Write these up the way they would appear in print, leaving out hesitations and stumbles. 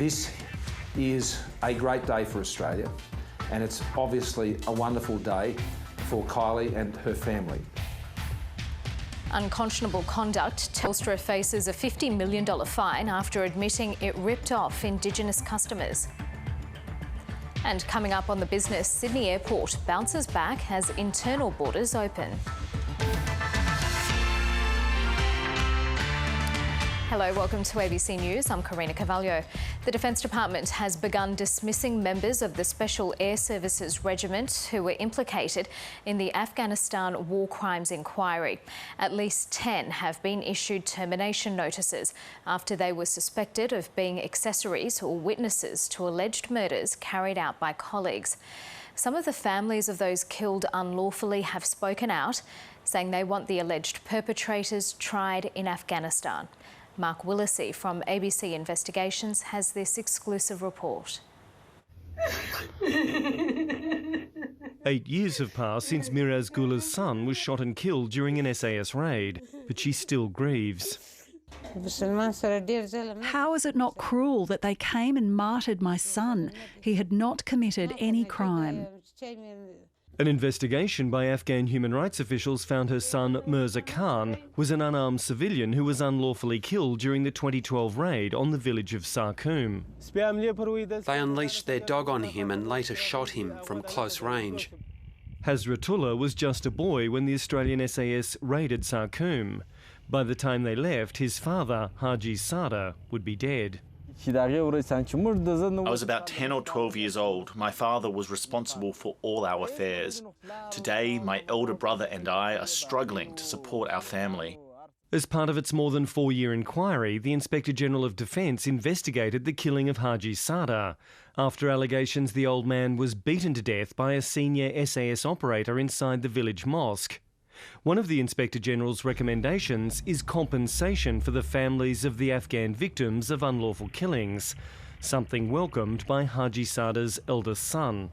This is a great day for Australia, and it's obviously a wonderful day for Kylie and her family. Unconscionable conduct. Telstra faces a $50 million fine after admitting it ripped off Indigenous customers. And coming up on The Business, Sydney Airport bounces back as internal borders open. Hello, welcome to ABC News. I'm Karina Carvalho. The Defence Department has begun dismissing members of the Special Air Services Regiment who were implicated in the Afghanistan war crimes inquiry. At least 10 have been issued termination notices after they were suspected of being accessories or witnesses to alleged murders carried out by colleagues. Some of the families of those killed unlawfully have spoken out, saying they want the alleged perpetrators tried in Afghanistan. Mark Willisey from ABC Investigations has this exclusive report. 8 years have passed since Miraz Gula's son was shot and killed during an SAS raid, but she still grieves. How is it not cruel that they came and martyred my son? He had not committed any crime. An investigation by Afghan human rights officials found her son, Mirza Khan, was an unarmed civilian who was unlawfully killed during the 2012 raid on the village of Sarkum. They unleashed their dog on him and later shot him from close range. Hazratullah was just a boy when the Australian SAS raided Sarkum. By the time they left, his father, Haji Sada, would be dead. I was about 10 or 12 years old. My father was responsible for all our affairs. Today, my elder brother and I are struggling to support our family. As part of its more than 4-year inquiry, the Inspector General of Defence investigated the killing of Haji Sada after allegations the old man was beaten to death by a senior SAS operator inside the village mosque. One of the Inspector General's recommendations is compensation for the families of the Afghan victims of unlawful killings, something welcomed by Haji Sada's eldest son.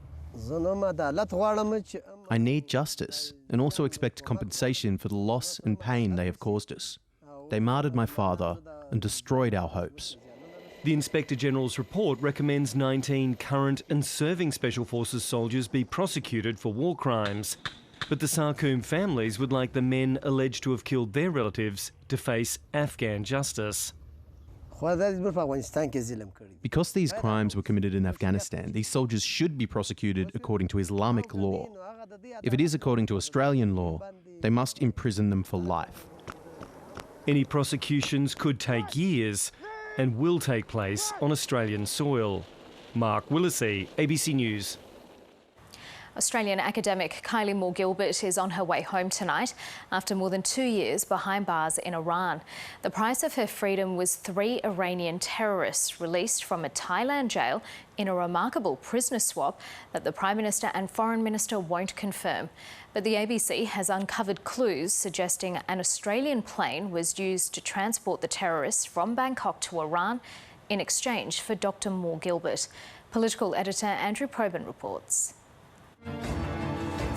I need justice and also expect compensation for the loss and pain they have caused us. They martyred my father and destroyed our hopes. The Inspector General's report recommends 19 current and serving Special Forces soldiers be prosecuted for war crimes. But the Sarkum families would like the men alleged to have killed their relatives to face Afghan justice. Because these crimes were committed in Afghanistan, these soldiers should be prosecuted according to Islamic law. If it is according to Australian law, they must imprison them for life. Any prosecutions could take years and will take place on Australian soil. Mark Willisey, ABC News. Australian academic Kylie Gilbert is on her way home tonight after more than 2 years behind bars in Iran. The price of her freedom was 3 Iranian terrorists released from a Thailand jail in a remarkable prisoner swap that the Prime Minister and Foreign Minister won't confirm. But the ABC has uncovered clues suggesting an Australian plane was used to transport the terrorists from Bangkok to Iran in exchange for Dr. Gilbert. Political editor Andrew Probyn reports.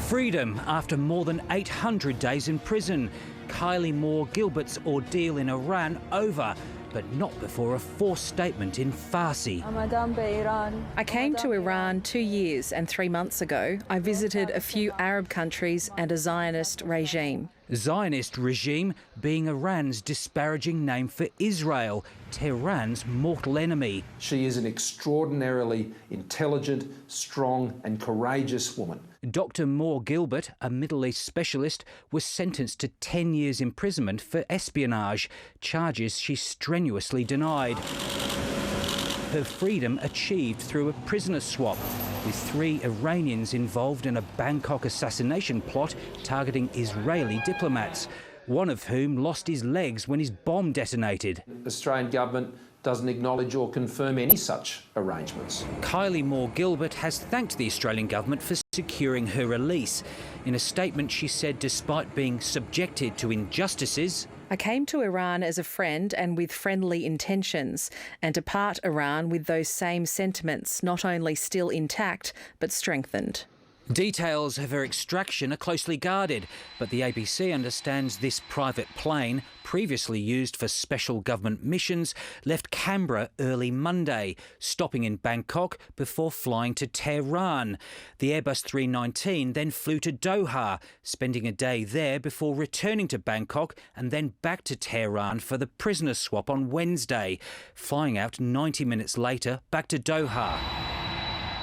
Freedom after more than 800 days in prison. Kylie Gilbert's ordeal in Iran over, but not before a forced statement in Farsi. I came to Iran 2 years and 3 months ago. I visited a few Arab countries and a Zionist regime. Zionist regime being Iran's disparaging name for Israel, Tehran's mortal enemy. She is an extraordinarily intelligent, strong and courageous woman. Dr. Gilbert, a Middle East specialist, was sentenced to 10 years imprisonment for espionage, charges she strenuously denied. Her freedom achieved through a prisoner swap, with 3 Iranians involved in a Bangkok assassination plot targeting Israeli diplomats, one of whom lost his legs when his bomb detonated. The Australian government doesn't acknowledge or confirm any such arrangements. Kylie Gilbert has thanked the Australian government for securing her release. In a statement, she said despite being subjected to injustices, I came to Iran as a friend and with friendly intentions, and depart Iran with those same sentiments, not only still intact, but strengthened. Details of her extraction are closely guarded, but the ABC understands this private plane, previously used for special government missions, left Canberra early Monday, stopping in Bangkok before flying to Tehran. The Airbus 319 then flew to Doha, spending a day there before returning to Bangkok and then back to Tehran for the prisoner swap on Wednesday, flying out 90 minutes later back to Doha.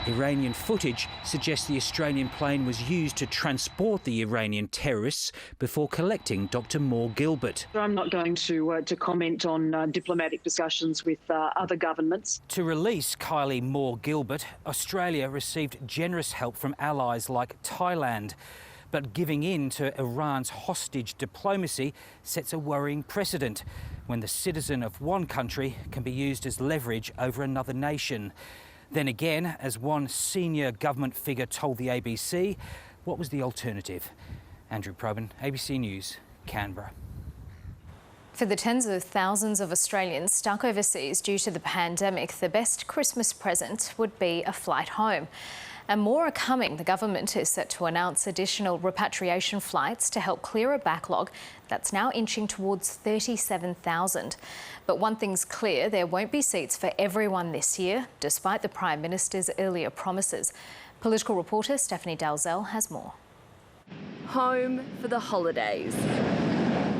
Iranian footage suggests the Australian plane was used to transport the Iranian terrorists before collecting Dr. Moore Gilbert. I'm not going to comment on diplomatic discussions with other governments. To release Kylie Moore Gilbert, Australia received generous help from allies like Thailand. But giving in to Iran's hostage diplomacy sets a worrying precedent when the citizen of one country can be used as leverage over another nation. Then again, as one senior government figure told the ABC, what was the alternative? Andrew Probyn, ABC News, Canberra. For the tens of thousands of Australians stuck overseas due to the pandemic, the best Christmas present would be a flight home. And more are coming. The government is set to announce additional repatriation flights to help clear a backlog that's now inching towards 37,000. But one thing's clear, there won't be seats for everyone this year, despite the Prime Minister's earlier promises. Political reporter Stephanie Dalzell has more. Home for the holidays.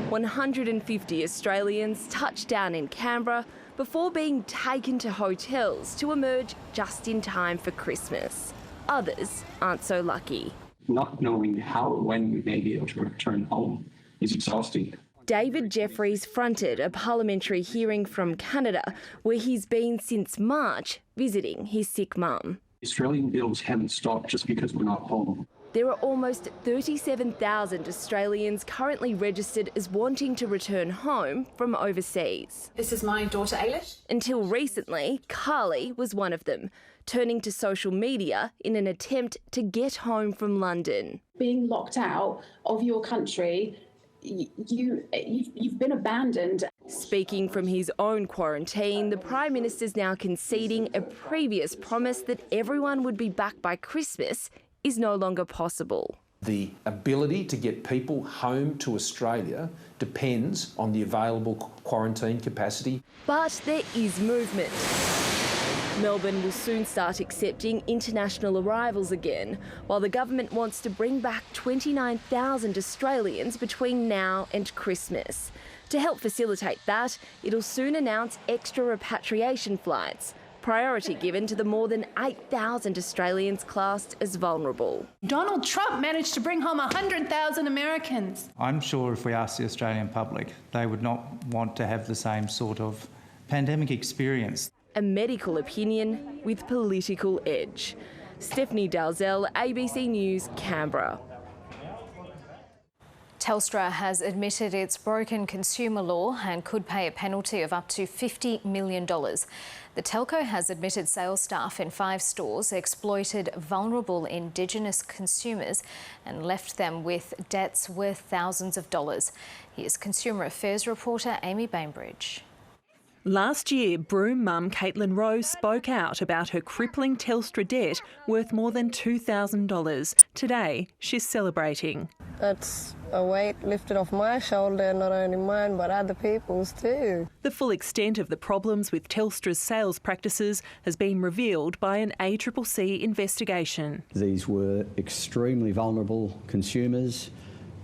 150 Australians touched down in Canberra before being taken to hotels to emerge just in time for Christmas. Others aren't so lucky. Not knowing how or when we may be able to return home is exhausting. David Jeffries fronted a parliamentary hearing from Canada where he's been since March visiting his sick mum. Australian bills haven't stopped just because we're not home. There are almost 37,000 Australians currently registered as wanting to return home from overseas. This is my daughter Ailish. Until recently, Kylie was one of them, turning to social media in an attempt to get home from London. Being locked out of your country, you've been abandoned. Speaking from his own quarantine, the Prime Minister's now conceding a previous promise that everyone would be back by Christmas is no longer possible. The ability to get people home to Australia depends on the available quarantine capacity. But there is movement. Melbourne will soon start accepting international arrivals again, while the government wants to bring back 29,000 Australians between now and Christmas. To help facilitate that, it'll soon announce extra repatriation flights, priority given to the more than 8,000 Australians classed as vulnerable. Donald Trump managed to bring home 100,000 Americans. I'm sure if we asked the Australian public, they would not want to have the same sort of pandemic experience. A medical opinion with political edge. Stephanie Dalzell, ABC News, Canberra. Telstra has admitted it's broken consumer law and could pay a penalty of up to $50 million. The telco has admitted sales staff in 5 stores exploited vulnerable Indigenous consumers and left them with debts worth thousands of dollars. Here's Consumer Affairs reporter Amy Bainbridge. Last year, Broome mum Caitlin Rowe spoke out about her crippling Telstra debt worth more than $2,000. Today, she's celebrating. That's a weight lifted off my shoulder, not only mine but other people's too. The full extent of the problems with Telstra's sales practices has been revealed by an ACCC investigation. These were extremely vulnerable consumers.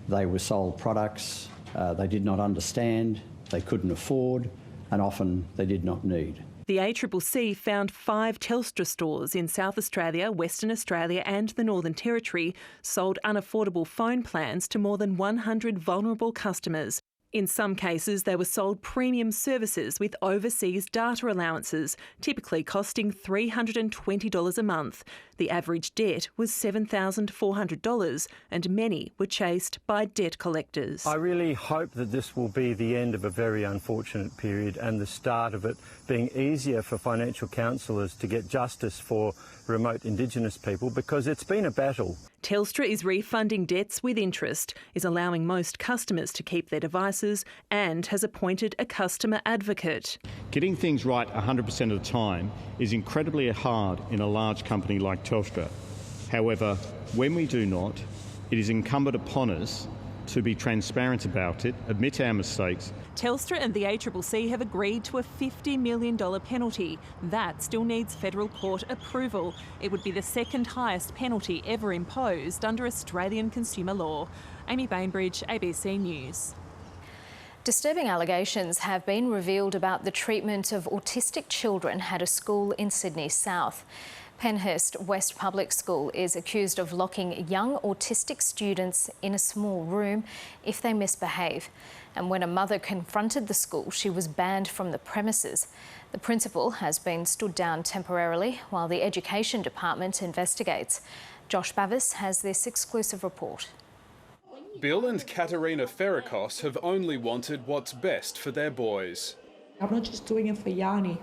They were sold products they did not understand, they couldn't afford, and often they did not need. The ACCC found 5 Telstra stores in South Australia, Western Australia and the Northern Territory sold unaffordable phone plans to more than 100 vulnerable customers. In some cases, they were sold premium services with overseas data allowances, typically costing $320 a month. The average debt was $7,400 and many were chased by debt collectors. I really hope that this will be the end of a very unfortunate period and the start of it being easier for financial counsellors to get justice for remote Indigenous people, because it's been a battle. Telstra is refunding debts with interest, is allowing most customers to keep their devices and has appointed a customer advocate. Getting things right 100% of the time is incredibly hard in a large company like Telstra. However, when we do not, it is incumbent upon us to be transparent about it, admit our mistakes. Telstra and the ACCC have agreed to a $50 million penalty. That still needs federal court approval. It would be the second highest penalty ever imposed under Australian consumer law. Amy Bainbridge, ABC News. Disturbing allegations have been revealed about the treatment of autistic children at a school in Sydney South. Penhurst West Public School is accused of locking young autistic students in a small room if they misbehave. And when a mother confronted the school, she was banned from the premises. The principal has been stood down temporarily while the Education Department investigates. Josh Bavis has this exclusive report. Bill and Katerina Ferrikos have only wanted what's best for their boys. I'm not just doing it for Yanni,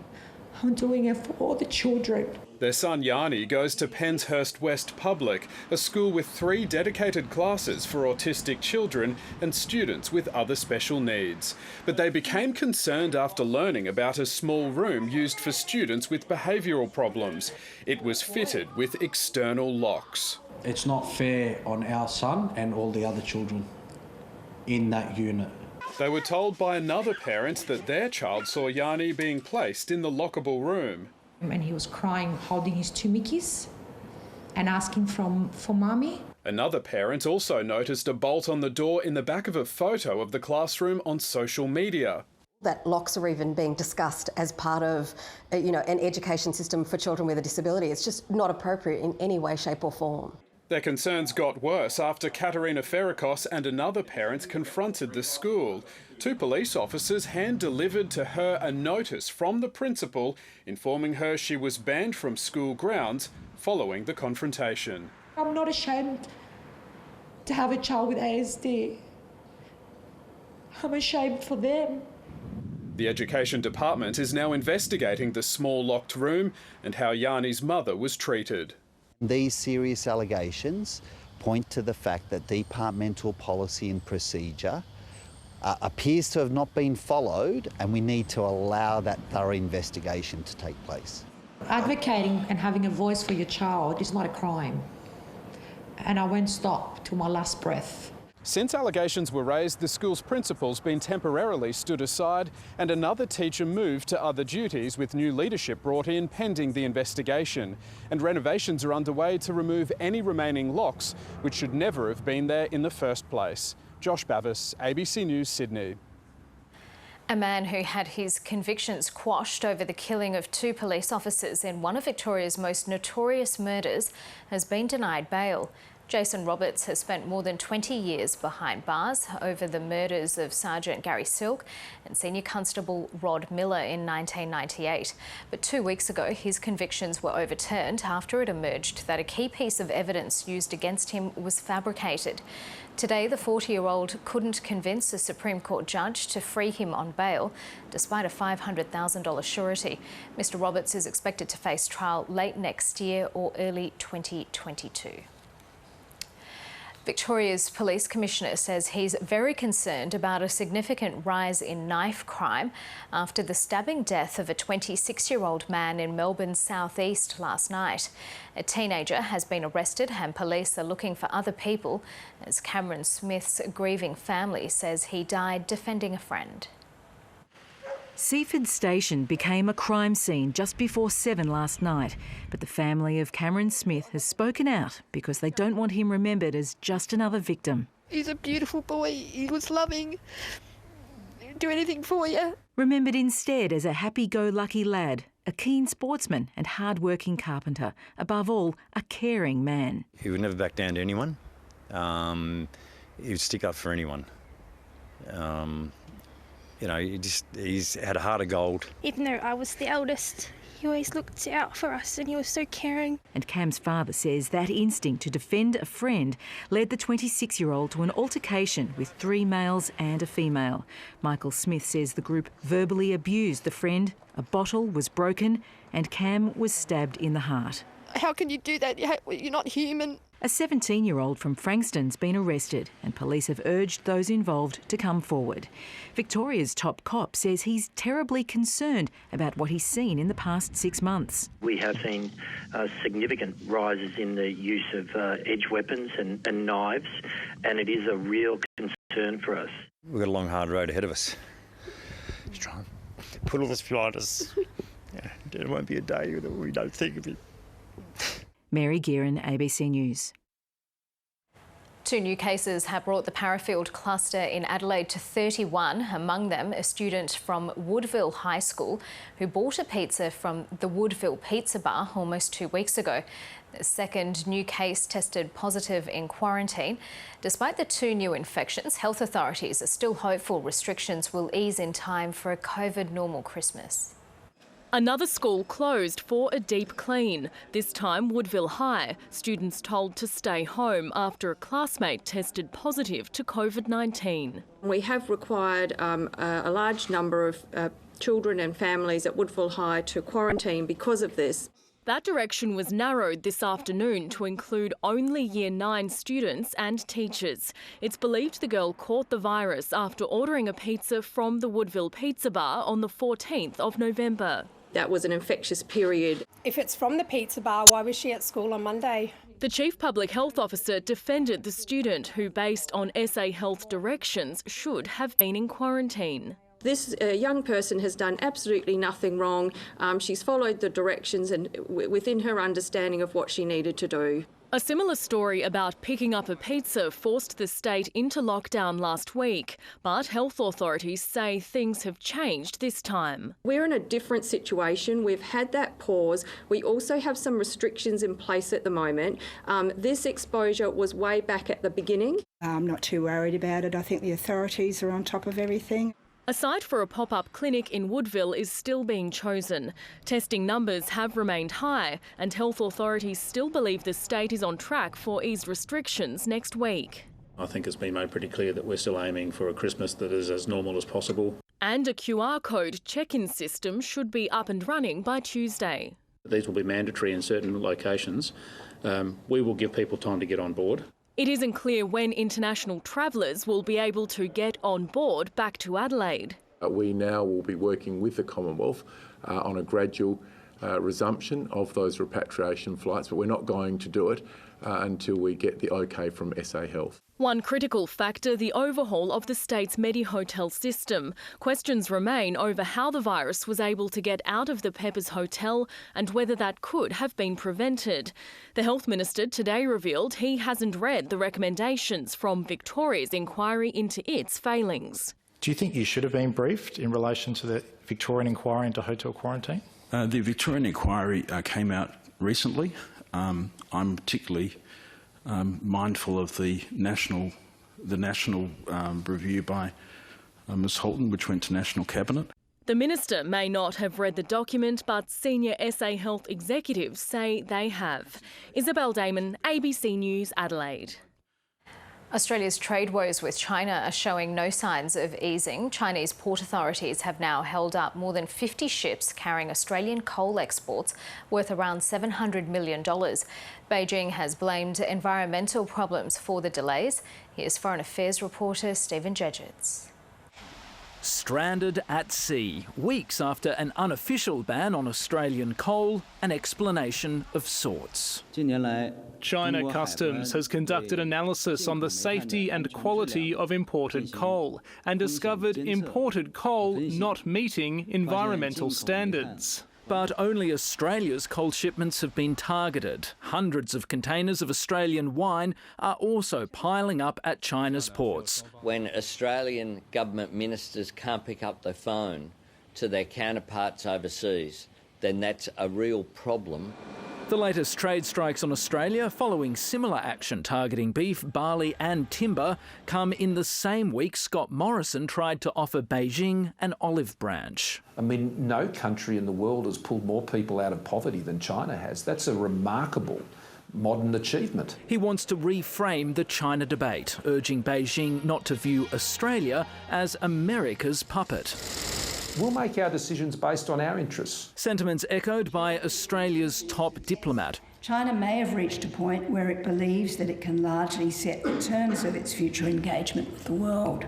I'm doing it for all the children. Their son Yanni goes to Penhurst West Public, a school with 3 dedicated classes for autistic children and students with other special needs. But they became concerned after learning about a small room used for students with behavioural problems. It was fitted with external locks. It's not fair on our son and all the other children in that unit. They were told by another parent that their child saw Yanni being placed in the lockable room. And he was crying, holding his 2 Mickeys and asking for mummy. Another parent also noticed a bolt on the door in the back of a photo of the classroom on social media. That locks are even being discussed as part of, an education system for children with a disability. It's just not appropriate in any way, shape or form. Their concerns got worse after Katerina Ferrikos and another parent confronted the school. 2 police officers hand-delivered to her a notice from the principal informing her she was banned from school grounds following the confrontation. I'm not ashamed to have a child with ASD. I'm ashamed for them. The Education Department is now investigating the small locked room and how Yanni's mother was treated. These serious allegations point to the fact that departmental policy and procedure appears to have not been followed, and we need to allow that thorough investigation to take place. Advocating and having a voice for your child is not a crime, and I won't stop till my last breath. Since allegations were raised, the school's principal's been temporarily stood aside and another teacher moved to other duties with new leadership brought in pending the investigation. And renovations are underway to remove any remaining locks, which should never have been there in the first place. Josh Bavis, ABC News, Sydney. A man who had his convictions quashed over the killing of 2 police officers in one of Victoria's most notorious murders has been denied bail. Jason Roberts has spent more than 20 years behind bars over the murders of Sergeant Gary Silk and Senior Constable Rod Miller in 1998. But 2 weeks ago, his convictions were overturned after it emerged that a key piece of evidence used against him was fabricated. Today, the 40-year-old couldn't convince a Supreme Court judge to free him on bail, despite a $500,000 surety. Mr. Roberts is expected to face trial late next year or early 2022. Victoria's Police Commissioner says he's very concerned about a significant rise in knife crime after the stabbing death of a 26-year-old man in Melbourne's southeast last night. A teenager has been arrested and police are looking for other people as Cameron Smith's grieving family says he died defending a friend. Seaford Station became a crime scene just before 7 last night, but the family of Cameron Smith has spoken out because they don't want him remembered as just another victim. He's a beautiful boy, he was loving, he'd do anything for you. Remembered instead as a happy-go-lucky lad, a keen sportsman and hard-working carpenter, above all, a caring man. He would never back down to anyone. He would stick up for anyone. He's had a heart of gold. Even though I was the eldest, he always looked out for us and he was so caring. And Cam's father says that instinct to defend a friend led the 26-year-old to an altercation with 3 males and a female. Michael Smith says the group verbally abused the friend, a bottle was broken and Cam was stabbed in the heart. How can you do that? You're not human. A 17-year-old from Frankston's been arrested and police have urged those involved to come forward. Victoria's top cop says he's terribly concerned about what he's seen in the past 6 months. We have seen significant rises in the use of edge weapons and knives, and it is a real concern for us. We've got a long, hard road ahead of us. Just try and put all this behind us. Yeah, it won't be a day that we don't think of it. Mary Gearan, ABC News. 2 new cases have brought the Parafield cluster in Adelaide to 31, among them a student from Woodville High School who bought a pizza from the Woodville Pizza Bar almost 2 weeks ago. The second new case tested positive in quarantine. Despite the 2 new infections, health authorities are still hopeful restrictions will ease in time for a COVID normal Christmas. Another school closed for a deep clean, this time Woodville High. Students told to stay home after a classmate tested positive to COVID-19. We have required a large number of children and families at Woodville High to quarantine because of this. That direction was narrowed this afternoon to include only Year 9 students and teachers. It's believed the girl caught the virus after ordering a pizza from the Woodville Pizza Bar on the 14th of November. That was an infectious period. If it's from the pizza bar, why was she at school on Monday? The Chief Public Health Officer defended the student who, based on SA Health directions, should have been in quarantine. This young person has done absolutely nothing wrong. She's followed the directions and within her understanding of what she needed to do. A similar story about picking up a pizza forced the state into lockdown last week, but health authorities say things have changed this time. We're in a different situation. We've had that pause. We also have some restrictions in place at the moment. This exposure was way back at the beginning. I'm not too worried about it. I think the authorities are on top of everything. A site for a pop-up clinic in Woodville is still being chosen. Testing numbers have remained high and health authorities still believe the state is on track for eased restrictions next week. I think it's been made pretty clear that we're still aiming for a Christmas that is as normal as possible. And a QR code check-in system should be up and running by Tuesday. These will be mandatory in certain locations. We will give people time to get on board. It isn't clear when international travellers will be able to get on board back to Adelaide. We now will be working with the Commonwealth on a gradual resumption of those repatriation flights, but we're not going to do it until we get the OK from SA Health. One critical factor, the overhaul of the state's Medi-Hotel system. Questions remain over how the virus was able to get out of the Peppers Hotel and whether that could have been prevented. The Health Minister today revealed he hasn't read the recommendations from Victoria's inquiry into its failings. Do you think you should have been briefed in relation to the Victorian inquiry into hotel quarantine? The Victorian inquiry came out recently. I'm particularly mindful of the national review by Ms Holton, which went to National Cabinet. The Minister may not have read the document, but senior SA Health executives say they have. Isabel Damon, ABC News, Adelaide. Australia's trade woes with China are showing no signs of easing. Chinese port authorities have now held up more than 50 ships carrying Australian coal exports worth around $700 million. Beijing has blamed environmental problems for the delays. Here's Foreign Affairs reporter Stephen Jedgetts. Stranded at sea, weeks after an unofficial ban on Australian coal, an explanation of sorts. China Customs has conducted analysis on the safety and quality of imported coal and discovered imported coal not meeting environmental standards. But only Australia's coal shipments have been targeted. Hundreds of containers of Australian wine are also piling up at China's ports. When Australian government ministers can't pick up the phone to their counterparts overseas, then that's a real problem. The latest trade strikes on Australia, following similar action targeting beef, barley and timber, come in the same week Scott Morrison tried to offer Beijing an olive branch. I mean, no country in the world has pulled more people out of poverty than China has. That's a remarkable modern achievement. He wants to reframe the China debate, urging Beijing not to view Australia as America's puppet. We'll make our decisions based on our interests. Sentiments echoed by Australia's top diplomat. China may have reached a point where it believes that it can largely set the terms of its future engagement with the world.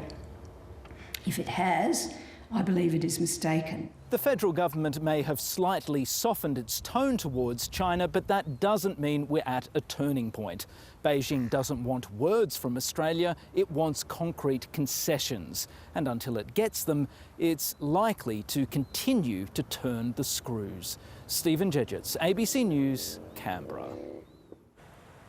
If it has, I believe it is mistaken. The federal government may have slightly softened its tone towards China, but that doesn't mean we're at a turning point. Beijing doesn't want words from Australia, it wants concrete concessions. And until it gets them, it's likely to continue to turn the screws. Stephen Jedgetts, ABC News, Canberra.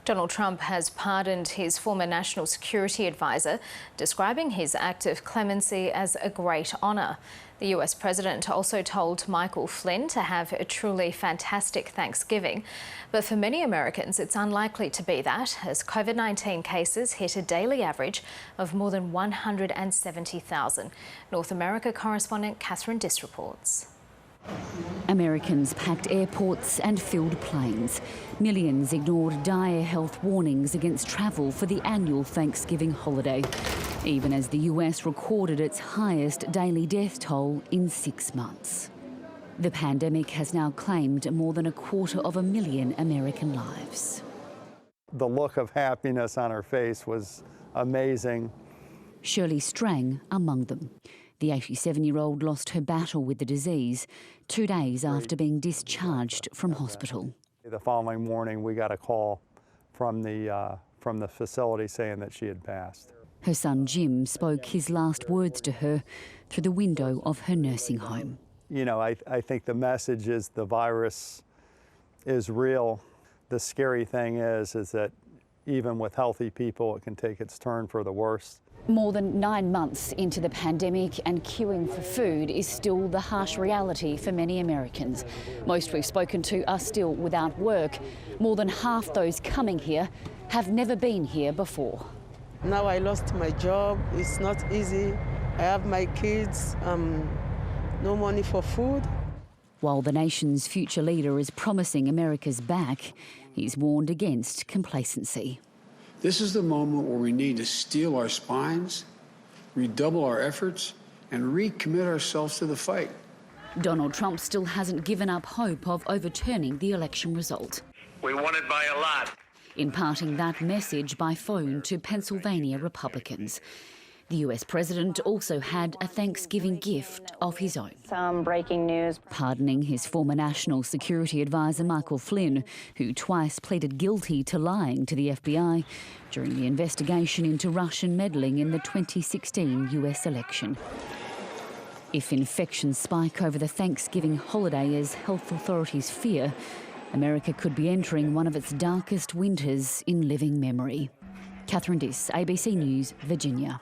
Donald Trump has pardoned his former national security advisor, describing his act of clemency as a great honour. The US president also told Michael Flynn to have a truly fantastic Thanksgiving. But for many Americans, it's unlikely to be that, as COVID-19 cases hit a daily average of more than 170,000. North America correspondent Catherine Diss reports. Americans packed airports and filled planes. Millions ignored dire health warnings against travel for the annual Thanksgiving holiday, even as the US recorded its highest daily death toll in 6 months. The pandemic has now claimed more than 250,000 American lives. The look of happiness on her face was amazing. Shirley Strang among them. The 87-year-old lost her battle with the disease 2 days after being discharged from hospital. The following morning, we got a call from the facility saying that she had passed. Her son Jim spoke his last words to her through the window of her nursing home. You know, I think the message is the virus is real. The scary thing is that even with healthy people, it can take its turn for the worst. More than 9 months into the pandemic, and queuing for food is still the harsh reality for many Americans. Most we've spoken to are still without work. More than half those coming here have never been here before. Now I lost my job. It's not easy. I have my kids, no money for food. While the nation's future leader is promising America's back, he's warned against complacency. This is the moment where we need to steel our spines, redouble our efforts, and recommit ourselves to the fight. Donald Trump still hasn't given up hope of overturning the election result. We won it by a lot. Imparting that message by phone to Pennsylvania Republicans. The US president also had a Thanksgiving gift of his own. Some breaking news. Pardoning his former national security advisor Michael Flynn, who twice pleaded guilty to lying to the FBI during the investigation into Russian meddling in the 2016 US election. If infections spike over the Thanksgiving holiday as health authorities fear, America could be entering one of its darkest winters in living memory. Catherine Diss, ABC News, Virginia.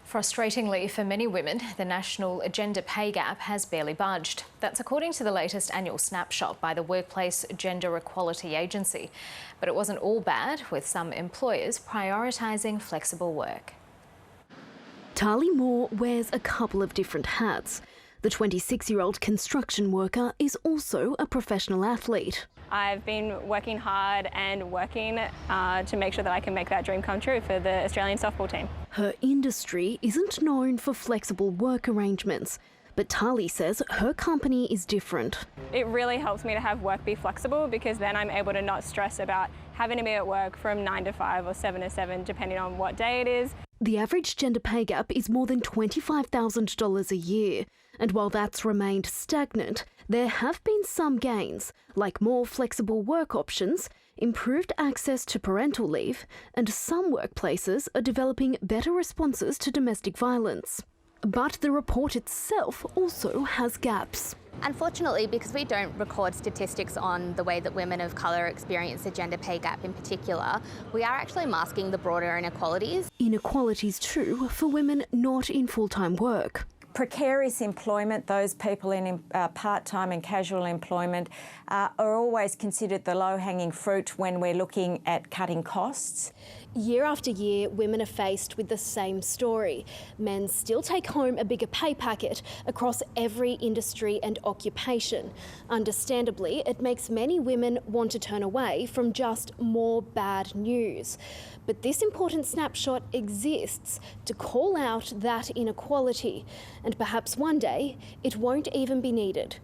Frustratingly for many women, the national gender pay gap has barely budged. That's according to the latest annual snapshot by the Workplace Gender Equality Agency. But it wasn't all bad, with some employers prioritising flexible work. Tali Moore wears a couple of different hats. The 26-year-old construction worker is also a professional athlete. I've been working hard and working to make sure that I can make that dream come true for the Australian softball team. Her industry isn't known for flexible work arrangements, but Tali says her company is different. It really helps me to have work be flexible, because then I'm able to not stress about having to be at work from 9 to 5 or 7 to 7, depending on what day it is. The average gender pay gap is more than $25,000 a year. And while that's remained stagnant, there have been some gains, like more flexible work options, improved access to parental leave, and some workplaces are developing better responses to domestic violence. But the report itself also has gaps. Unfortunately, because we don't record statistics on the way that women of colour experience the gender pay gap in particular, we are actually masking the broader inequalities. Inequalities too for women not in full-time work. Precarious employment, those people in part-time and casual employment, are always considered the low-hanging fruit when we're looking at cutting costs. Year after year, women are faced with the same story. Men still take home a bigger pay packet across every industry and occupation. Understandably, it makes many women want to turn away from just more bad news. But this important snapshot exists to call out that inequality, and perhaps one day it won't even be needed.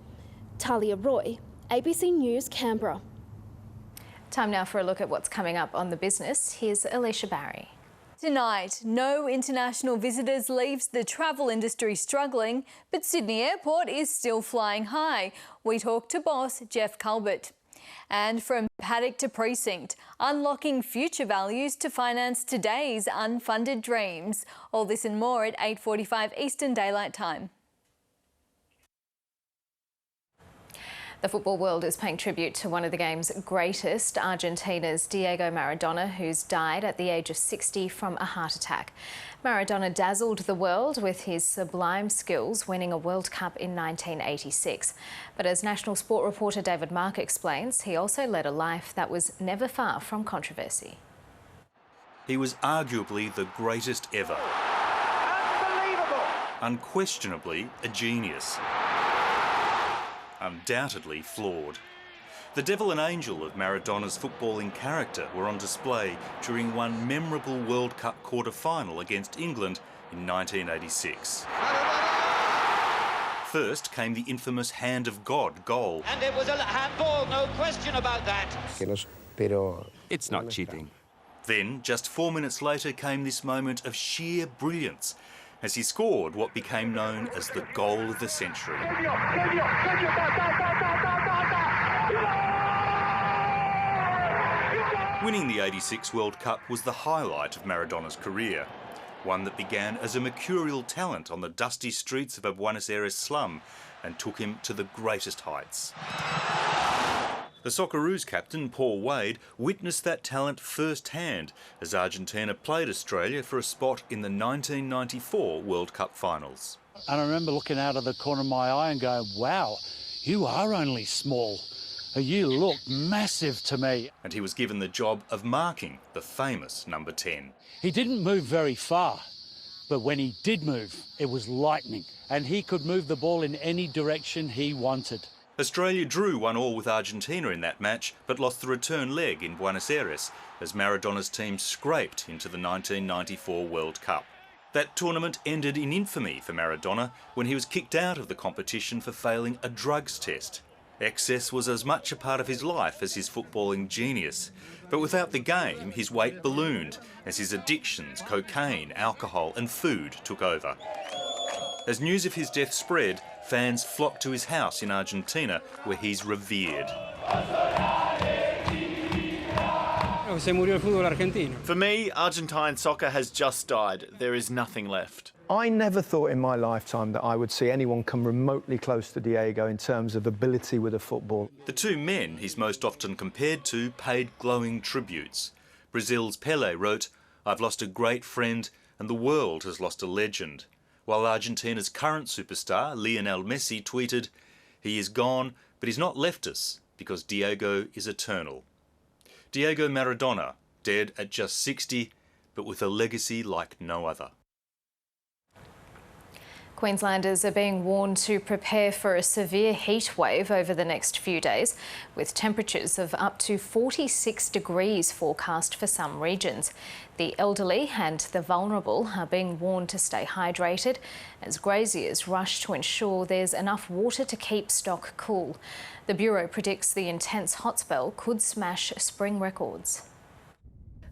Talia Roy, ABC News, Canberra. Time now for a look at what's coming up on the business. Here's Alicia Barry. Tonight, no international visitors leaves the travel industry struggling, but Sydney Airport is still flying high. We talk to boss Jeff Gilbert. And from paddock to precinct, unlocking future values to finance today's unfunded dreams. All this and more at 8:45 Eastern Daylight Time. The football world is paying tribute to one of the game's greatest, Argentina's Diego Maradona, who's died at the age of 60 from a heart attack. Maradona dazzled the world with his sublime skills, winning a World Cup in 1986. But as national sport reporter David Mark explains, he also led a life that was never far from controversy. He was arguably the greatest ever. Unbelievable! Unquestionably a genius. Undoubtedly flawed. The devil and angel of Maradona's footballing character were on display during one memorable World Cup quarter-final against England in 1986. First came the infamous Hand of God goal. And it was a handball, no question about that. It's not cheating. Then, just 4 minutes later, came this moment of sheer brilliance as he scored what became known as the goal of the century. Winning the '86 World Cup was the highlight of Maradona's career, one that began as a mercurial talent on the dusty streets of a Buenos Aires slum and took him to the greatest heights. The Socceroos captain, Paul Wade, witnessed that talent firsthand as Argentina played Australia for a spot in the 1994 World Cup finals. And I remember looking out of the corner of my eye and going, wow, you are only small. You look massive to me. And he was given the job of marking the famous number 10. He didn't move very far, but when he did move, it was lightning. And he could move the ball in any direction he wanted. Australia drew 1-1 with Argentina in that match, but lost the return leg in Buenos Aires as Maradona's team scraped into the 1994 World Cup. That tournament ended in infamy for Maradona when he was kicked out of the competition for failing a drugs test. Excess was as much a part of his life as his footballing genius. But without the game, his weight ballooned as his addictions, cocaine, alcohol and food took over. As news of his death spread, fans flocked to his house in Argentina, where he's revered. For me, Argentine soccer has just died. There is nothing left. I never thought in my lifetime that I would see anyone come remotely close to Diego in terms of ability with a football. The two men he's most often compared to paid glowing tributes. Brazil's Pelé wrote, "I've lost a great friend and the world has lost a legend." While Argentina's current superstar, Lionel Messi, tweeted, "He is gone, but he's not left us, because Diego is eternal." Diego Maradona, dead at just 60, but with a legacy like no other. Queenslanders are being warned to prepare for a severe heat wave over the next few days, with temperatures of up to 46 degrees forecast for some regions. The elderly and the vulnerable are being warned to stay hydrated as graziers rush to ensure there's enough water to keep stock cool. The Bureau predicts the intense hot spell could smash spring records.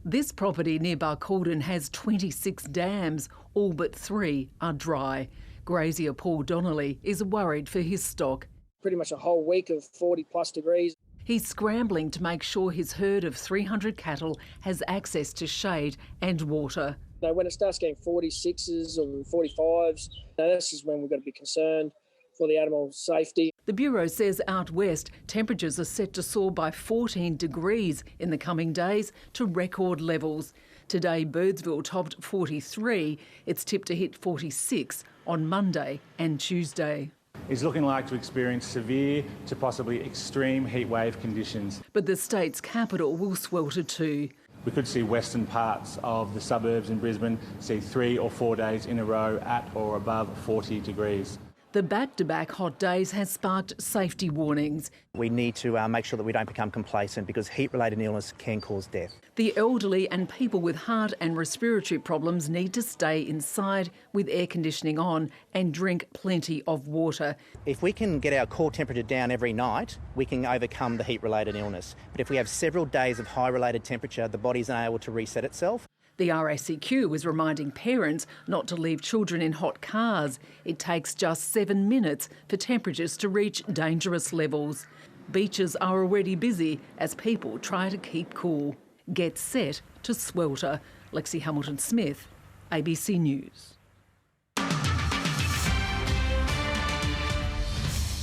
This property near Barcaldine has 26 dams, all but 3 are dry. Grazier Paul Donnelly is worried for his stock. Pretty much a whole week of 40 plus degrees. He's scrambling to make sure his herd of 300 cattle has access to shade and water. Now, when it starts getting 46s or 45s, this is when we've got to be concerned for the animal safety. The Bureau says out west, temperatures are set to soar by 14 degrees in the coming days to record levels. Today, Birdsville topped 43. It's tipped to hit 46 on Monday and Tuesday. It's looking like to experience severe to possibly extreme heatwave conditions. But the state's capital will swelter too. We could see western parts of the suburbs in Brisbane see 3 or 4 days in a row at or above 40 degrees. The back-to-back hot days has sparked safety warnings. We need to make sure that we don't become complacent because heat-related illness can cause death. The elderly and people with heart and respiratory problems need to stay inside with air conditioning on and drink plenty of water. If we can get our core temperature down every night, we can overcome the heat-related illness. But if we have several days of high-related temperature, the body's unable to reset itself. The RACQ is reminding parents not to leave children in hot cars. It takes just 7 minutes for temperatures to reach dangerous levels. Beaches are already busy as people try to keep cool. Get set to swelter. Lexi Hamilton-Smith, ABC News.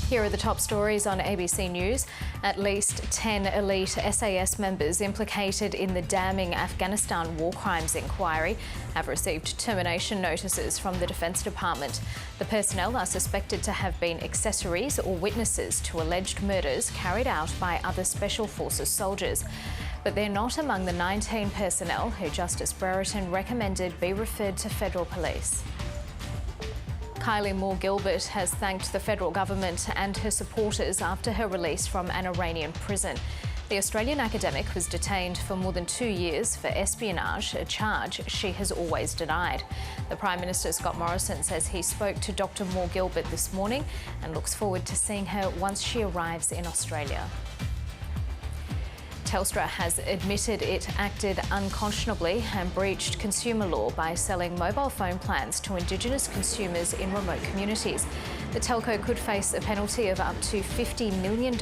Here are the top stories on ABC News. At least 10 elite SAS members implicated in the damning Afghanistan war crimes inquiry have received termination notices from the Defence Department. The personnel are suspected to have been accessories or witnesses to alleged murders carried out by other Special Forces soldiers. But they're not among the 19 personnel who Justice Brereton recommended be referred to federal police. Kylie Gilbert has thanked the federal government and her supporters after her release from an Iranian prison. The Australian academic was detained for more than 2 years for espionage, a charge she has always denied. The Prime Minister Scott Morrison says he spoke to Dr. Gilbert this morning and looks forward to seeing her once she arrives in Australia. Telstra has admitted it acted unconscionably and breached consumer law by selling mobile phone plans to Indigenous consumers in remote communities. The telco could face a penalty of up to $50 million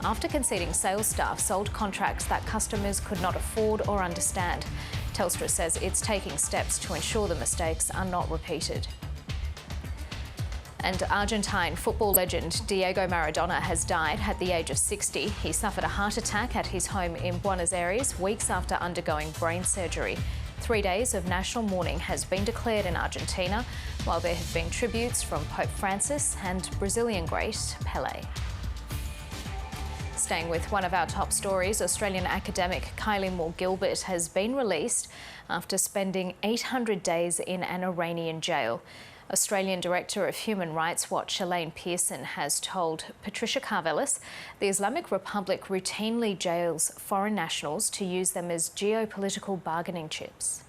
after conceding sales staff sold contracts that customers could not afford or understand. Telstra says it's taking steps to ensure the mistakes are not repeated. And Argentine football legend Diego Maradona has died at the age of 60. He suffered a heart attack at his home in Buenos Aires weeks after undergoing brain surgery. 3 days of national mourning has been declared in Argentina, while there have been tributes from Pope Francis and Brazilian great Pelé. Staying with one of our top stories, Australian academic Kylie Gilbert has been released after spending 800 days in an Iranian jail. Australian Director of Human Rights Watch Elaine Pearson has told Patricia Karvelis the Islamic Republic routinely jails foreign nationals to use them as geopolitical bargaining chips.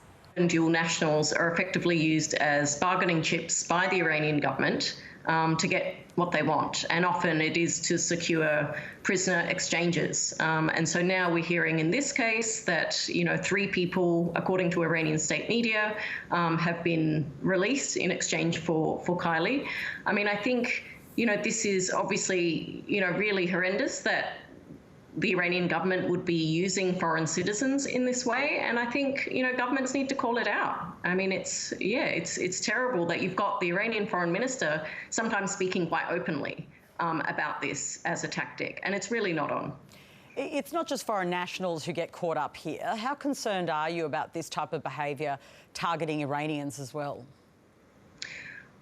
Dual nationals are effectively used as bargaining chips by the Iranian government to get what they want, and often it is to secure prisoner exchanges. And so now we're hearing in this case that 3 people, according to Iranian state media, have been released in exchange for Kylie. I mean, I think this is obviously really horrendous that the Iranian government would be using foreign citizens in this way, and I think governments need to call it out. I mean, it's terrible that you've got the Iranian foreign minister sometimes speaking quite openly about this as a tactic, and it's really not on. It's not just foreign nationals who get caught up here. How concerned are you about this type of behaviour targeting Iranians as well?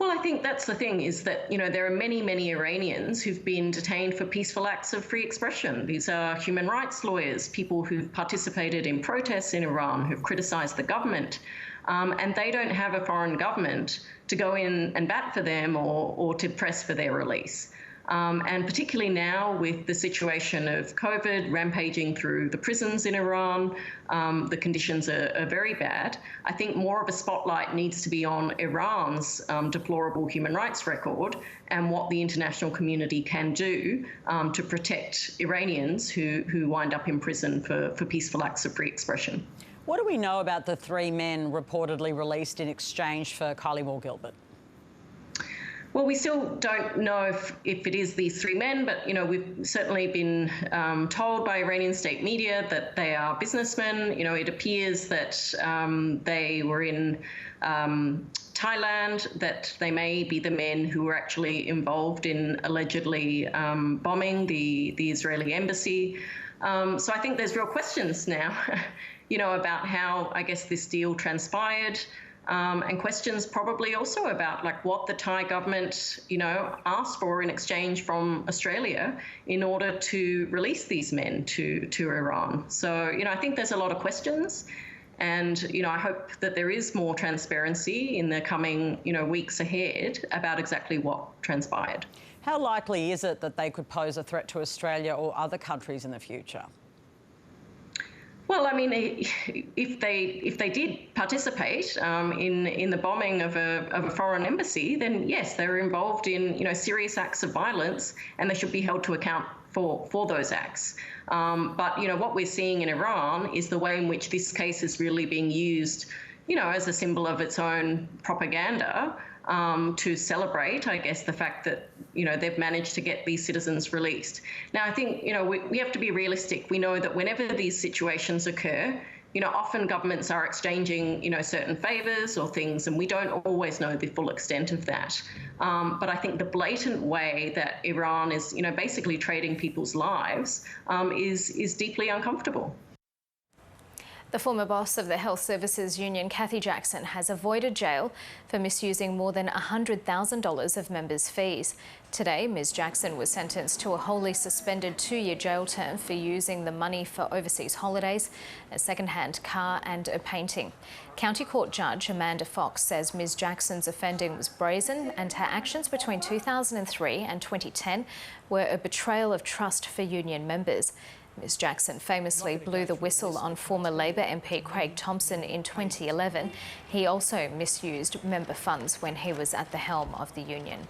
Well, I think that's the thing, is that, there are many, many Iranians who've been detained for peaceful acts of free expression. These are human rights lawyers, people who've participated in protests in Iran, who've criticised the government, and they don't have a foreign government to go in and bat for them or to press for their release. And particularly now with the situation of COVID rampaging through the prisons in Iran, the conditions are very bad. I think more of a spotlight needs to be on Iran's deplorable human rights record and what the international community can do to protect Iranians who wind up in prison for peaceful acts of free expression. What do we know about the 3 men reportedly released in exchange for Kylie Gilbert? Well, we still don't know if it is these 3 men, but we've certainly been told by Iranian state media that they are businessmen. It appears that they were in Thailand, that they may be the men who were actually involved in allegedly bombing the Israeli embassy. So I think there's real questions now, about how, I guess, this deal transpired. And questions probably also about what the Thai government, asked for in exchange from Australia in order to release these men to Iran. So, I think there's a lot of questions. And, I hope that there is more transparency in the coming, weeks ahead about exactly what transpired. How likely is it that they could pose a threat to Australia or other countries in the future? Well, I mean, if they did participate in the bombing of a foreign embassy, then yes, they were involved in serious acts of violence, and they should be held to account for those acts. But what we're seeing in Iran is the way in which this case is really being used, as a symbol of its own propaganda. To celebrate, I guess, the fact that, they've managed to get these citizens released. Now, I think, we have to be realistic. We know that whenever these situations occur, often governments are exchanging, certain favours or things, and we don't always know the full extent of that. But I think the blatant way that Iran is, basically trading people's lives is deeply uncomfortable. The former boss of the Health Services Union, Cathy Jackson, has avoided jail for misusing more than $100,000 of members' fees. Today, Ms Jackson was sentenced to a wholly suspended 2-year jail term for using the money for overseas holidays, a second-hand car and a painting. County Court Judge Amanda Fox says Ms Jackson's offending was brazen and her actions between 2003 and 2010 were a betrayal of trust for union members. Ms Jackson famously blew the whistle on former Labor MP Craig Thomson in 2011. He also misused member funds when he was at the helm of the union.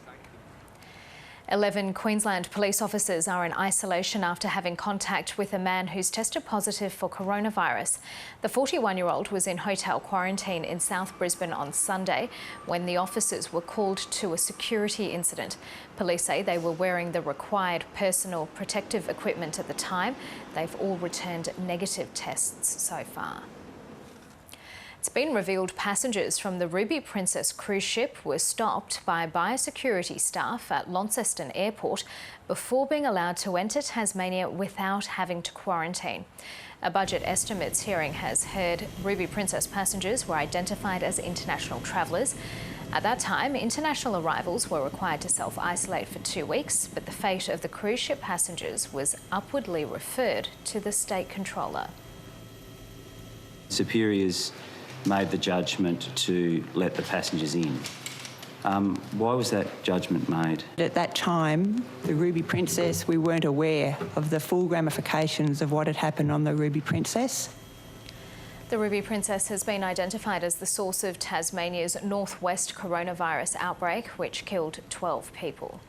11 Queensland police officers are in isolation after having contact with a man who's tested positive for coronavirus. The 41-year-old was in hotel quarantine in South Brisbane on Sunday when the officers were called to a security incident. Police say they were wearing the required personal protective equipment at the time. They've all returned negative tests so far. It's been revealed passengers from the Ruby Princess cruise ship were stopped by biosecurity staff at Launceston Airport before being allowed to enter Tasmania without having to quarantine. A budget estimates hearing has heard Ruby Princess passengers were identified as international travellers. At that time, international arrivals were required to self-isolate for 2 weeks, but the fate of the cruise ship passengers was upwardly referred to the State Controller. Superiors made the judgment to let the passengers in. Why was that judgment made? At that time, the Ruby Princess, we weren't aware of the full ramifications of what had happened on the Ruby Princess. The Ruby Princess has been identified as the source of Tasmania's northwest coronavirus outbreak, which killed 12 people.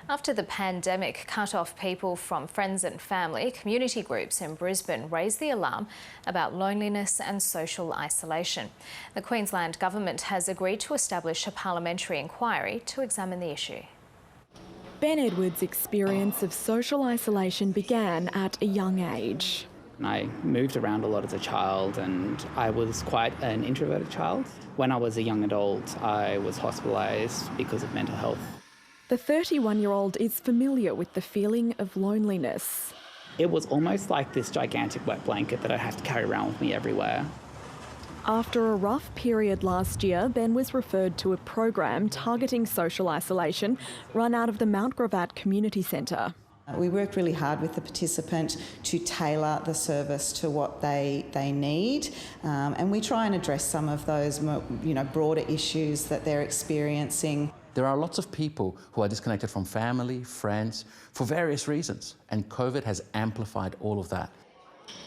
After the pandemic cut off people from friends and family, community groups in Brisbane raised the alarm about loneliness and social isolation. The Queensland Government has agreed to establish a parliamentary inquiry to examine the issue. Ben Edwards' experience of social isolation began at a young age. I moved around a lot as a child and I was quite an introverted child. When I was a young adult, I was hospitalised because of mental health. The 31-year-old is familiar with the feeling of loneliness. It was almost like this gigantic wet blanket that I have to carry around with me everywhere. After a rough period last year, Ben was referred to a program targeting social isolation run out of the Mount Gravatt Community Centre. We worked really hard with the participant to tailor the service to what they need, and we try and address some of those broader issues that they're experiencing. There are lots of people who are disconnected from family, friends, for various reasons, and COVID has amplified all of that.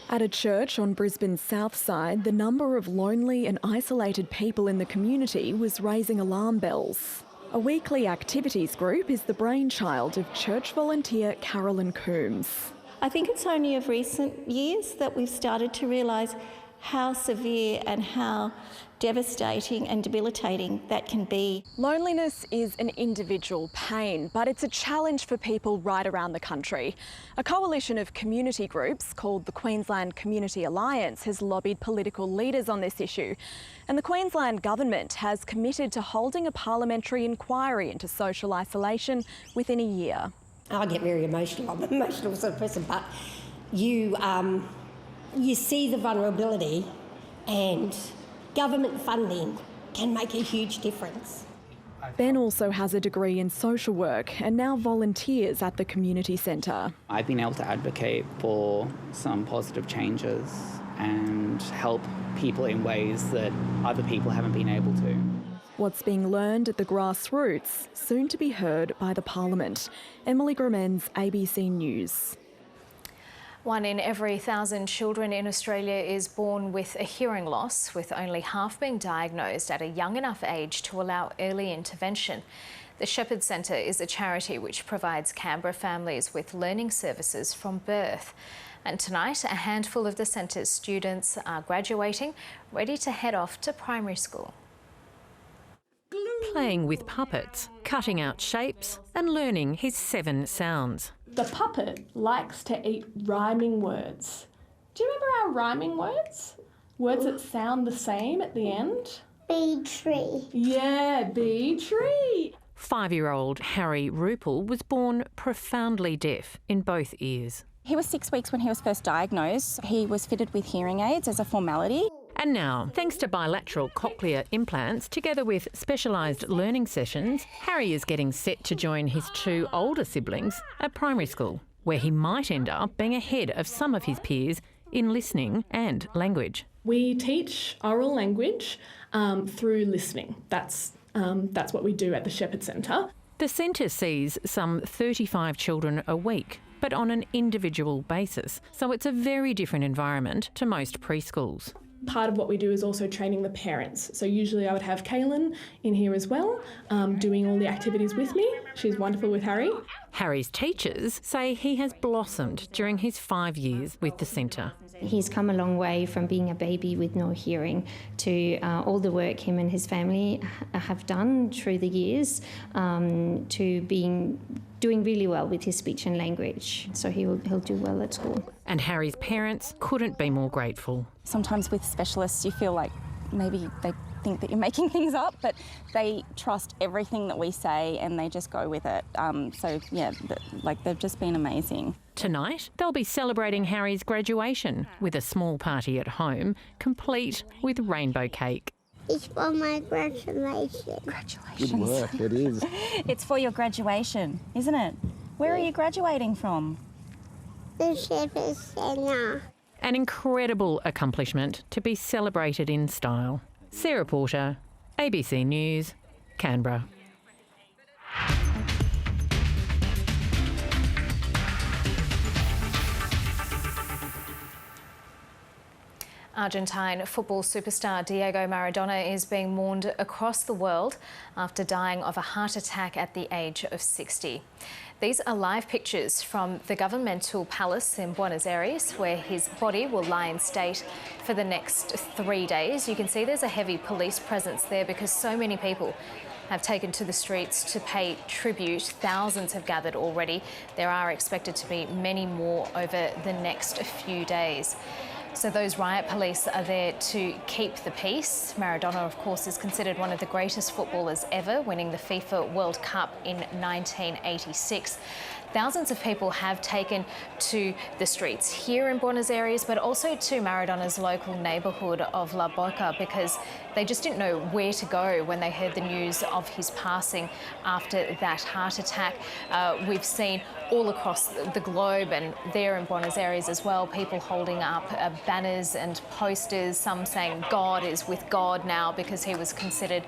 At a church on Brisbane's south side, the number of lonely and isolated people in the community was raising alarm bells. A weekly activities group is the brainchild of church volunteer Carolyn Coombs. I think it's only of recent years that we've started to realise how severe and how devastating and debilitating that can be. Loneliness is an individual pain, but it's a challenge for people right around the country. A coalition of community groups called the Queensland Community Alliance has lobbied political leaders on this issue, and the Queensland Government has committed to holding a parliamentary inquiry into social isolation within a year. I get very emotional. I'm an emotional sort of person, but you see the vulnerability, and government funding can make a huge difference. Ben also has a degree in social work and now volunteers at the community centre. I've been able to advocate for some positive changes and help people in ways that other people haven't been able to. What's being learned at the grassroots, soon to be heard by the Parliament. Emily Gromens, ABC News. 1 in every 1,000 children in Australia is born with a hearing loss, with only half being diagnosed at a young enough age to allow early intervention. The Shepherd Centre is a charity which provides Canberra families with learning services from birth. And tonight, a handful of the centre's students are graduating, ready to head off to primary school. Playing with puppets, cutting out shapes and learning his 7 sounds. The puppet likes to eat rhyming words. Do you remember our rhyming words? Words that sound the same at the end? Bee tree. Yeah, bee tree. 5-year-old Harry Rupel was born profoundly deaf in both ears. He was 6 weeks when he was first diagnosed. He was fitted with hearing aids as a formality. And now, thanks to bilateral cochlear implants, together with specialised learning sessions, Harry is getting set to join his 2 older siblings at primary school, where he might end up being ahead of some of his peers in listening and language. We teach oral language through listening. That's what we do at the Shepherd Centre. The centre sees some 35 children a week, but on an individual basis, so it's a very different environment to most preschools. Part of what we do is also training the parents. So usually I would have Kaylin in here as well, doing all the activities with me. She's wonderful with Harry. Harry's teachers say he has blossomed during his 5 years with the centre. He's come a long way from being a baby with no hearing to all the work him and his family have done through the years to doing really well with his speech and language. So he'll do well at school. And Harry's parents couldn't be more grateful. Sometimes with specialists you feel like maybe they think that you're making things up, but they trust everything that we say and they just go with it. So yeah, they've just been amazing. Tonight, they'll be celebrating Harry's graduation with a small party at home, complete with rainbow cake. It's for my graduation. Congratulations. Good work, it is. It's for your graduation, isn't it? Where are you graduating from? The Shepherd Centre. An incredible accomplishment to be celebrated in style. Sarah Porter, ABC News, Canberra. Argentine football superstar Diego Maradona is being mourned across the world after dying of a heart attack at the age of 60. These are live pictures from the governmental palace in Buenos Aires, where his body will lie in state for the next 3 days. You can see there's a heavy police presence there because so many people have taken to the streets to pay tribute. Thousands have gathered already. There are expected to be many more over the next few days. So those riot police are there to keep the peace. Maradona, of course, is considered one of the greatest footballers ever, winning the FIFA World Cup in 1986. Thousands of people have taken to the streets here in Buenos Aires, but also to Maradona's local neighbourhood of La Boca, because they just didn't know where to go when they heard the news of his passing after that heart attack. We've seen all across the globe and there in Buenos Aires as well, people holding up banners and posters, some saying God is with God now because he was considered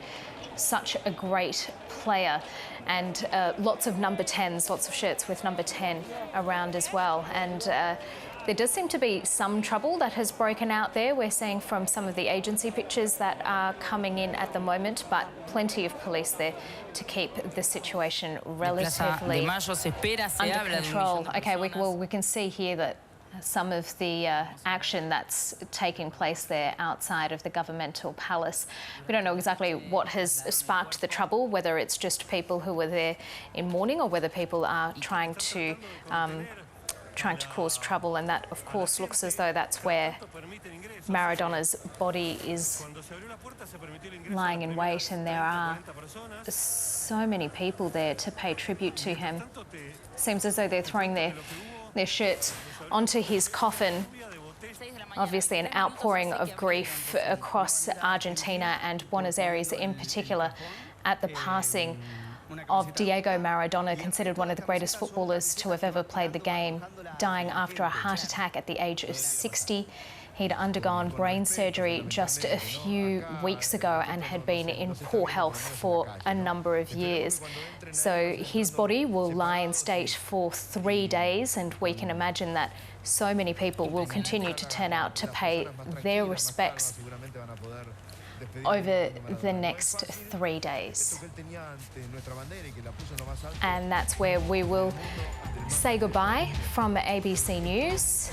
such a great player, and lots of number 10s, lots of shirts with number 10 around as well. And there does seem to be some trouble that has broken out there. We're seeing from some of the agency pictures that are coming in at the moment, but plenty of police there to keep the situation relatively under control. Okay, we can see here that some of the action that's taking place there outside of the governmental palace. We don't know exactly what has sparked the trouble, whether it's just people who were there in mourning or whether people are trying to cause trouble, and that, of course, looks as though that's where Maradona's body is lying in wait, and there are so many people there to pay tribute to him. Seems as though they're throwing their shirts onto his coffin. Obviously an outpouring of grief across Argentina and Buenos Aires in particular at the passing of Diego Maradona, considered one of the greatest footballers to have ever played the game, dying after a heart attack at the age of 60. He'd undergone brain surgery just a few weeks ago and had been in poor health for a number of years. So his body will lie in state for 3 days, and we can imagine that so many people will continue to turn out to pay their respects over the next 3 days. And that's where we will say goodbye from ABC News.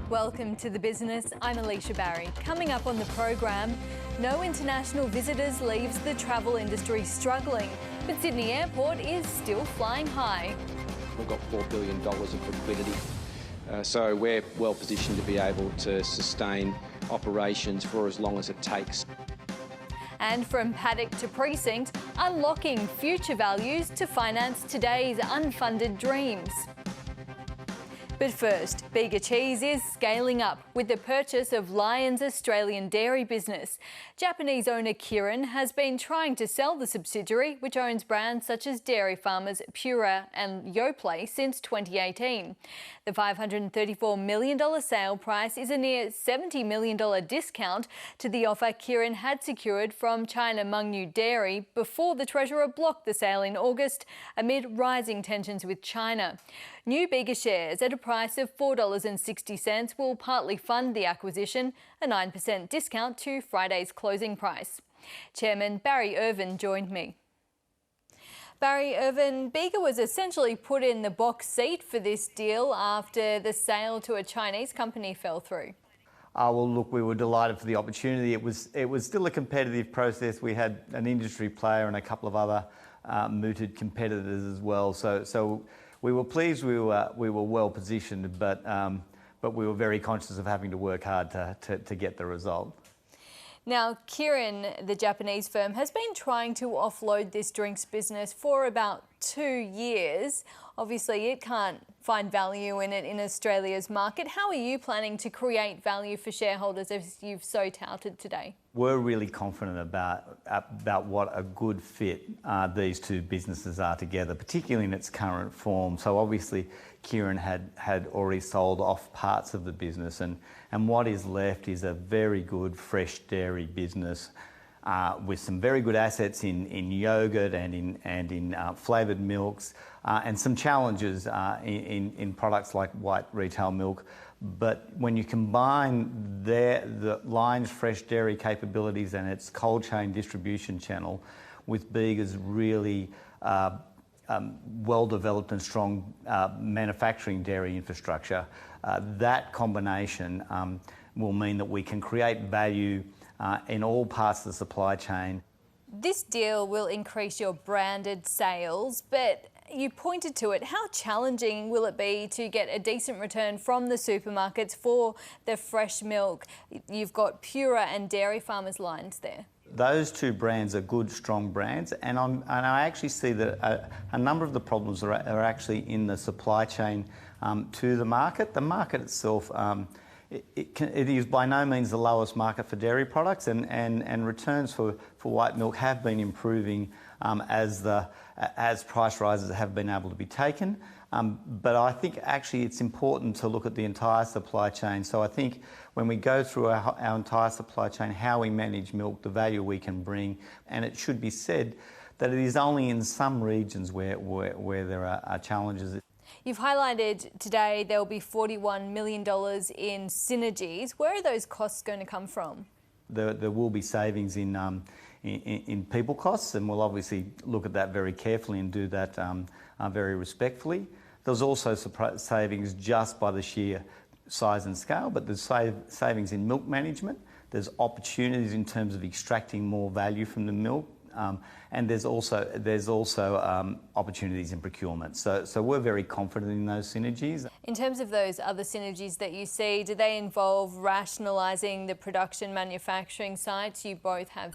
Welcome to The Business. I'm Alicia Barry. Coming up on the program, no international visitors leaves the travel industry struggling, but Sydney Airport is still flying high. We've got $4 billion of liquidity, so we're well positioned to be able to sustain operations for as long as it takes. And from paddock to precinct, unlocking future values to finance today's unfunded dreams. But first, Bega Cheese is scaling up with the purchase of Lion's Australian dairy business. Japanese owner Kirin has been trying to sell the subsidiary, which owns brands such as dairy farmers Pura and Yoplait, since 2018. The $534 million sale price is a near $70 million discount to the offer Kirin had secured from China Mengniu Dairy before the Treasurer blocked the sale in August amid rising tensions with China. New Bega shares at a price of $4.60 will partly fund the acquisition, a 9% discount to Friday's closing price. Chairman Barry Irvin joined me. Barry Irvin, Bega was essentially put in the box seat for this deal after the sale to a Chinese company fell through. Well, look, we were delighted for the opportunity. It was still a competitive process. We had an industry player and a couple of other mooted competitors as well. So we were pleased. We were well positioned, but we were very conscious of having to work hard to get the result. Now, Kirin, the Japanese firm, has been trying to offload this drinks business for about 2 years. Obviously, it can't find value in it in Australia's market. How are you planning to create value for shareholders as you've so touted today? We're really confident about what a good fit these two businesses are together, particularly in its current form. So obviously, Kirin had already sold off parts of the business, and what is left is a very good fresh dairy business with some very good assets in yogurt and in flavoured milks, and some challenges in products like white retail milk. But when you combine the Lion's fresh dairy capabilities and its cold chain distribution channel with Bega's really well-developed and strong manufacturing dairy infrastructure, that combination will mean that we can create value in all parts of the supply chain. This deal will increase your branded sales, but you pointed to it. How challenging will it be to get a decent return from the supermarkets for the fresh milk? You've got Pura and Dairy Farmers lines there. Those two brands are good, strong brands, and I actually see that a number of the problems are actually in the supply chain to the market. The market itself, it is by no means the lowest market for dairy products, and returns for white milk have been improving as price rises have been able to be taken. But I think actually it's important to look at the entire supply chain. So I think when we go through our entire supply chain, how we manage milk, the value we can bring, and it should be said that it is only in some regions where there are challenges. You've highlighted today there will be $41 million in synergies. Where are those costs going to come from? There will be savings in people costs, and we'll obviously look at that very carefully and do that very respectfully. There's also savings just by the sheer size and scale, but there's savings in milk management. There's opportunities in terms of extracting more value from the milk and there's also opportunities in procurement. So we're very confident in those synergies. In terms of those other synergies that you see, do they involve rationalising the production manufacturing sites? You both have